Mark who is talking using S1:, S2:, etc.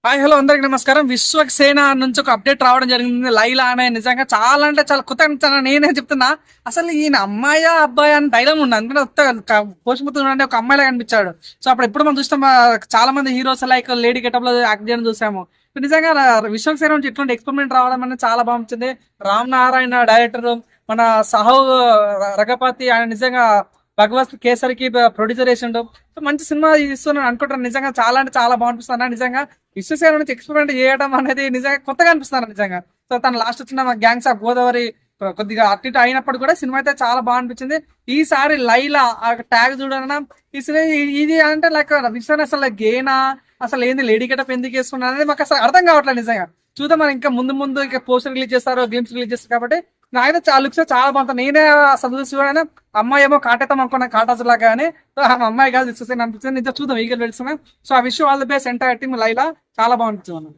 S1: Hi hello అందరికి నమస్కారం. విశ్వక్సేన నుంచి ఒక అప్డేట్ రావడం జరిగింది. లైలా అనే నిజంగా చాలా అంటే చాలా కొత్తగా అనిపిస్తున్నా. నేనే చెప్తున్నా అసలు ఈయన అమ్మాయా అబ్బాయి అని డైలాగ్ ఉంది. అందుకని పోషిపోతున్నా ఒక అమ్మాయిలా కనిపించాడు. సో అప్పుడు ఎప్పుడు మనం చూస్తాం, చాలా మంది హీరోస్ లైక్ లేడీ గెటప్ లో యాక్ట్ చేయడం చూసాము. నిజంగా విశ్వక్సేన నుంచి ఇటువంటి ఎక్స్పెరిమెంట్ రావడం అనేది చాలా బాగుంటుంది. రామ్ నారాయణ డైరెక్టర్, మన సహో రఘపతి ఆయన నిజంగా భగవత్ కేసరికి ప్రొడ్యూసర్ చేసిండు. సో మంచి సినిమా ఇస్తున్నాను అనుకుంటాను. నిజంగా చాలా అంటే చాలా బాగుంటుంది. నిజంగా విశ్వసేన నుంచి ఎక్స్పెరిమెంట్ చేయడం అనేది నిజంగా కొత్తగా అనిపిస్తాను నిజంగా. సో తను లాస్ట్ వచ్చిన గ్యాంగ్స్ ఆఫ్ గోదావరి కొద్దిగా అటు ఇటు అయినప్పుడు కూడా సినిమా అయితే చాలా బాగా అనిపించింది. ఈసారి లైలా ఆ ట్యాగ్ చూడడం ఇది అంటే లైక్ విశ్వసేన అసలు గేనా అసలు ఏంది లేడీ గెటప్ ఎందుకు వేసుకున్నా అనేది మాకు అసలు అర్థం కావట్లేదు నిజంగా. చూద్దాం మనం ఇంకా ముందు ముందు ఇంకా పోస్టర్ రిలీజ్ చేస్తారు, గేమ్స్ రిలీజ్ చేస్తారు కాబట్టి నాకైతే చాలా లుక్స్ చాలా బాగుంటుంది. నేనే అసలు చూసి అమ్మాయి ఏమో కాటేద్దాం అనుకున్నా కాటాసు లాగా కానీ అమ్మాయి కాదు విశ్వసేన అనిపిస్తుంది. నిజం చూద్దాం ఈగల్ వెళ్తున్నాం. సో ఆ విషయం all the best entire team Laila చాలా బాగుంటుంది.